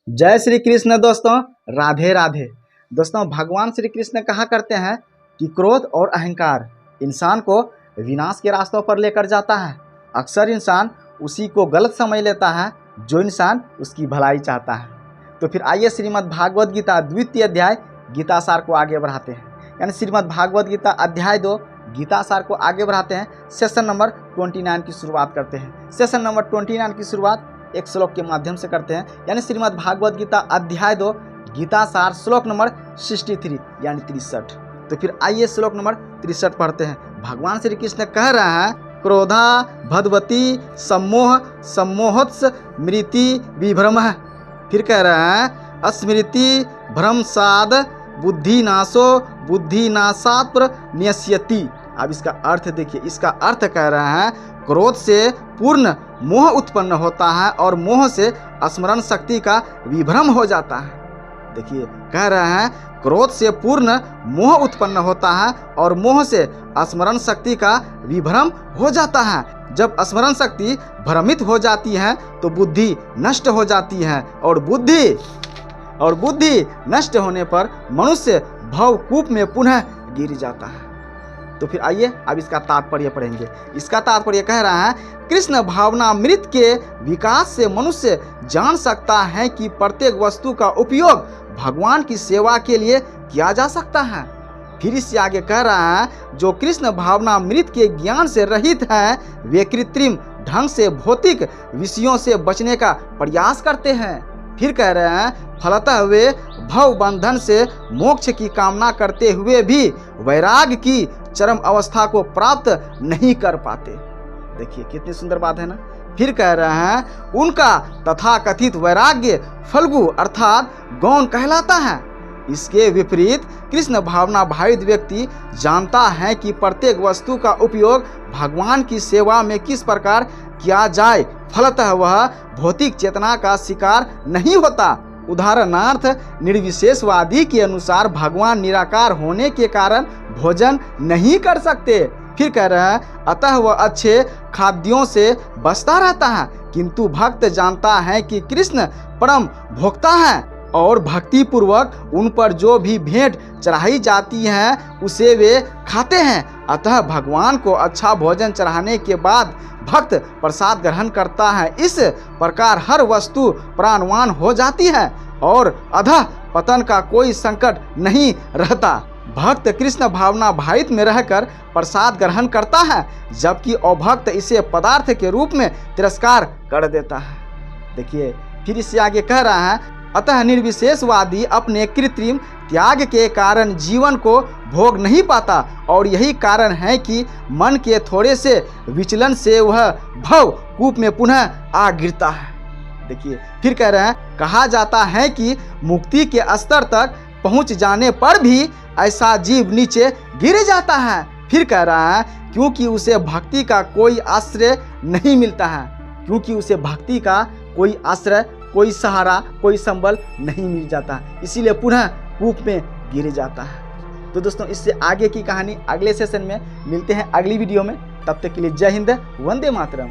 जय श्री कृष्ण दोस्तों, राधे राधे। दोस्तों, भगवान श्री कृष्ण कहा करते हैं कि क्रोध और अहंकार इंसान को विनाश के रास्तों पर लेकर जाता है। अक्सर इंसान उसी को गलत समझ लेता है जो इंसान उसकी भलाई चाहता है। तो फिर आइए श्रीमद् भागवत गीता द्वितीय अध्याय गीता सार को आगे बढ़ाते हैं। यानी श्रीमद् भागवत गीता अध्याय 2 गीता सार को आगे बढ़ाते हैं। सेशन नंबर 29 की शुरुआत करते हैं। सेशन नंबर 29 की शुरुआत एक श्लोक के माध्यम से करते हैं। यानी श्रीमद् भागवत गीता अध्याय 2 गीता सार श्लोक नंबर 63 यानी 63। तो फिर आइए श्लोक नंबर 63 पढ़ते हैं। भगवान श्री कृष्ण कह रहे हैं, क्रोधा भदवती सम्मोह सम्मोहत्स स्मृति विभ्रम। फिर कह रहे हैं, अस्मृति भ्रमसाद बुद्धि नाशो बुद्धि नाशात् न्यस्यति। अब इसका अर्थ देखिए। इसका अर्थ कह रहे हैं, क्रोध से पूर्ण मोह उत्पन्न होता है और मोह से स्मरण शक्ति का विभ्रम हो जाता है। देखिए, कह रहे हैं क्रोध से पूर्ण मोह उत्पन्न होता है और मोह से स्मरण शक्ति का विभ्रम हो जाता है। जब स्मरण शक्ति भ्रमित हो जाती है तो बुद्धि नष्ट हो जाती है और बुद्धि नष्ट होने पर मनुष्य भवकूप में पुनः गिर जाता है। तो फिर आइए अब इसका तात्पर्य पढ़ेंगे। इसका तात्पर्य कह रहा है, कृष्ण भावनामृत के विकास से मनुष्य जान सकता है कि प्रत्येक वस्तु का उपयोग भगवान की सेवा के लिए किया जा सकता है। फिर इससे आगे कह रहा है, जो कृष्ण भावनामृत के ज्ञान से रहित हैं वे कृत्रिम ढंग से भौतिक विषयों से बचने का प्रयास करते हैं। फिर कह रहे हैं, फलतः वे भव बंधन से मोक्ष की कामना करते हुए भी वैराग्य की चरम अवस्था को प्राप्त नहीं कर पाते। देखिए कितनी सुंदर बात है ना। फिर कह रहे हैं, उनका तथाकथित वैराग्य फल्गु अर्थात गौण कहलाता है। इसके विपरीत कृष्ण भावना भावित व्यक्ति जानता है कि प्रत्येक वस्तु का उपयोग भगवान की सेवा में किस प्रकार किया जाए, फलतः वह भौतिक चेतना का शिकार नहीं होता। उदाहरणार्थ, निर्विशेषवादी के अनुसार भगवान निराकार होने के कारण भोजन नहीं कर सकते। फिर कह रहे हैं, अतः वह अच्छे खाद्यों से बचता रहता है, किंतु भक्त जानता है कि कृष्ण परम भोक्ता है और भक्ति पूर्वक उन पर जो भी भेंट चढ़ाई जाती है उसे वे खाते हैं। अतः भगवान को अच्छा भोजन चढ़ाने के बाद भक्त प्रसाद ग्रहण करता है। इस प्रकार हर वस्तु प्राणवान हो जाती है और अधः पतन का कोई संकट नहीं रहता। भक्त कृष्ण भावना भावित में रहकर प्रसाद ग्रहण करता है, जबकि अभक्त इसे पदार्थ के रूप में तिरस्कार कर देता है। देखिए, फिर इससे आगे कह रहा है, अतः निर्विशेषवादी अपने कृत्रिम त्याग के कारण जीवन को भोग नहीं पाता और यही कारण है कि मन के थोड़े से विचलन से वह भव कूप में पुनः आ गिरता है। देखिए, फिर कह रहे हैं, कहा जाता है कि मुक्ति के स्तर तक पहुंच जाने पर भी ऐसा जीव नीचे गिर जाता है। फिर कह रहा है, क्योंकि उसे भक्ति का कोई आश्रय नहीं मिलता है। क्योंकि उसे भक्ति का कोई आश्रय, कोई सहारा, कोई संबल नहीं मिल जाता, इसीलिए पुनः कूप में गिर जाता है। तो दोस्तों, इससे आगे की कहानी अगले सेशन में मिलते हैं अगली वीडियो में। तब तक के लिए जय हिंद, वंदे मातरम।